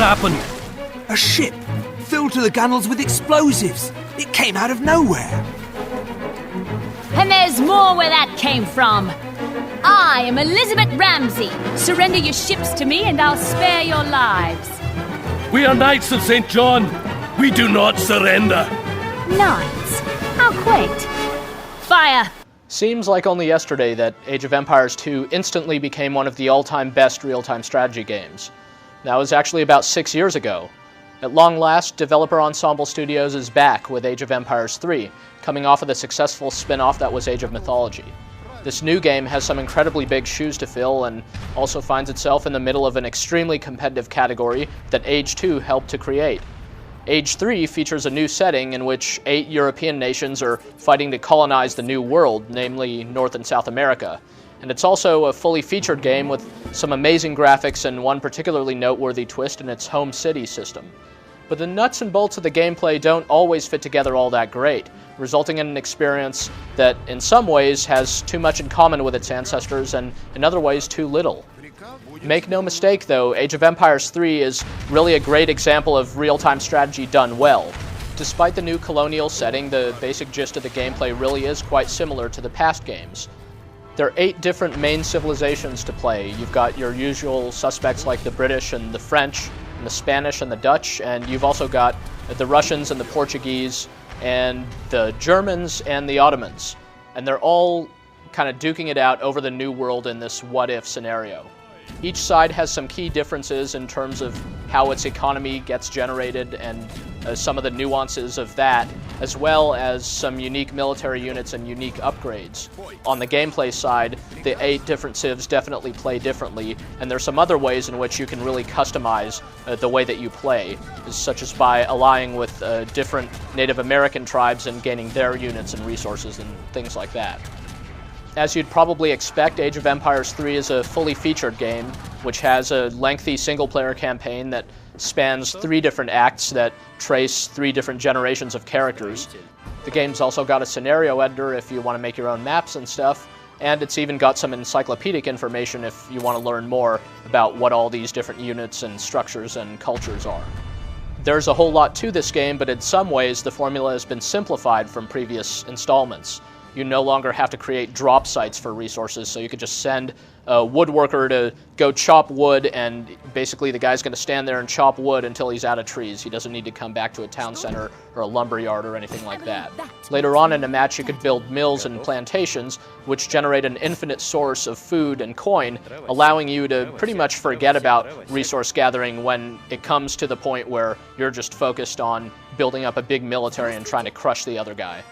happened? A ship filled to the gunnels with explosives. It came out of nowhere. And there's more where that came from. I am Elizabeth Ramsey. Surrender your ships to me and I'll spare your lives. We are Knights of St. John. We do not surrender. Knights? How quaint. Fire! Seems like only yesterday that Age of Empires 2 instantly became one of the all-time best real-time strategy games. That was actually about 6 years ago. At long last, developer Ensemble Studios is back with Age of Empires 3, coming off of the successful spin-off that was Age of Mythology. This new game has some incredibly big shoes to fill and also finds itself in the middle of an extremely competitive category that Age 2 helped to create. Age 3 features a new setting in which 8 European nations are fighting to colonize the New World, namely North and South America. And it's also a fully featured game with some amazing graphics and one particularly noteworthy twist in its home city system. But the nuts and bolts of the gameplay don't always fit together all that great, resulting in an experience that in some ways has too much in common with its ancestors and in other ways too little. Make no mistake though, Age of Empires 3 is really a great example of real-time strategy done well. Despite the new colonial setting, the basic gist of the gameplay really is quite similar to the past games. There are 8 different main civilizations to play. You've got your usual suspects like the British and the French, and the Spanish and the Dutch, and you've also got the Russians and the Portuguese, and the Germans and the Ottomans. And they're all kind of duking it out over the New World in this what-if scenario. Each side has some key differences in terms of how its economy gets generated and some of the nuances of that, as well as some unique military units and unique upgrades. On the gameplay side, the 8 different civs definitely play differently, and there's some other ways in which you can really customize the way that you play, such as by allying with different Native American tribes and gaining their units and resources and things like that. As you'd probably expect, Age of Empires 3 is a fully featured game, which has a lengthy single-player campaign that spans 3 different acts that trace 3 different generations of characters. The game's also got a scenario editor if you want to make your own maps and stuff, and it's even got some encyclopedic information if you want to learn more about what all these different units and structures and cultures are. There's a whole lot to this game, but in some ways the formula has been simplified from previous installments. You no longer have to create drop sites for resources, so you could just send a woodworker to go chop wood, and basically the guy's going to stand there and chop wood until he's out of trees. He doesn't need to come back to a town center or a lumber yard or anything like that. Later on in a match, you could build mills and plantations, which generate an infinite source of food and coin, allowing you to pretty much forget about resource gathering when it comes to the point where you're just focused on building up a big military and trying to crush the other guy.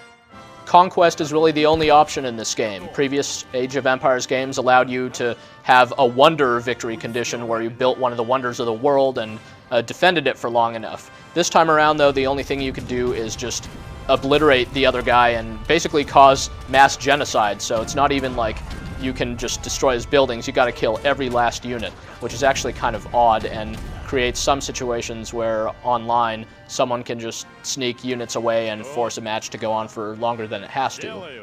Conquest is really the only option in this game. Previous Age of Empires games allowed you to have a wonder victory condition where you built one of the wonders of the world and defended it for long enough. This time around, though, the only thing you can do is just obliterate the other guy and basically cause mass genocide, so it's not even like you can just destroy his buildings. You got to kill every last unit, which is actually kind of odd and creates some situations where online someone can just sneak units away and force a match to go on for longer than it has to.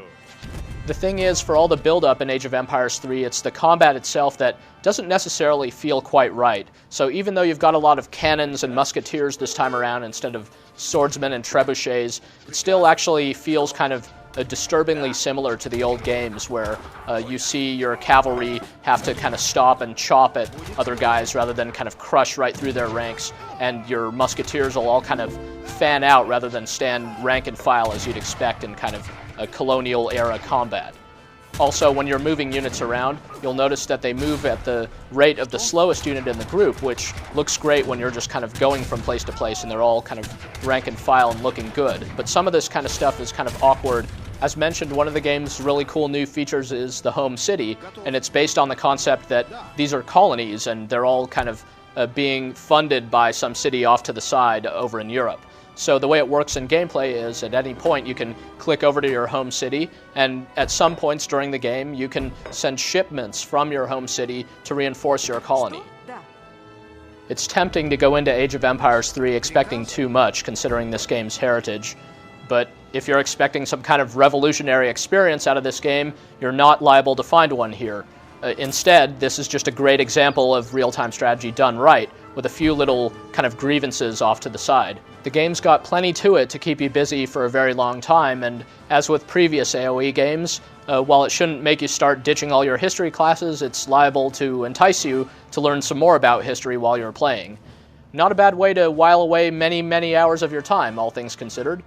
The thing is, for all the build-up in Age of Empires 3, it's the combat itself that doesn't necessarily feel quite right. So even though you've got a lot of cannons and musketeers this time around instead of swordsmen and trebuchets, it still actually feels kind of disturbingly similar to the old games where you see your cavalry have to kind of stop and chop at other guys rather than kind of crush right through their ranks, and your musketeers will all kind of fan out rather than stand rank and file as you'd expect in kind of a colonial era combat. Also, when you're moving units around, you'll notice that they move at the rate of the slowest unit in the group, which looks great when you're just kind of going from place to place and they're all kind of rank and file and looking good. But some of this kind of stuff is kind of awkward. As mentioned, one of the game's really cool new features is the home city, and it's based on the concept that these are colonies and they're all kind of being funded by some city off to the side over in Europe. So the way it works in gameplay is at any point you can click over to your home city, and at some points during the game you can send shipments from your home city to reinforce your colony. It's tempting to go into Age of Empires 3 expecting too much considering this game's heritage, but if you're expecting some kind of revolutionary experience out of this game, you're not liable to find one here. Instead, this is just a great example of real-time strategy done right, with a few little kind of grievances off to the side. The game's got plenty to it to keep you busy for a very long time, and as with previous AoE games, while it shouldn't make you start ditching all your history classes, it's liable to entice you to learn some more about history while you're playing. Not a bad way to while away many, many hours of your time, all things considered.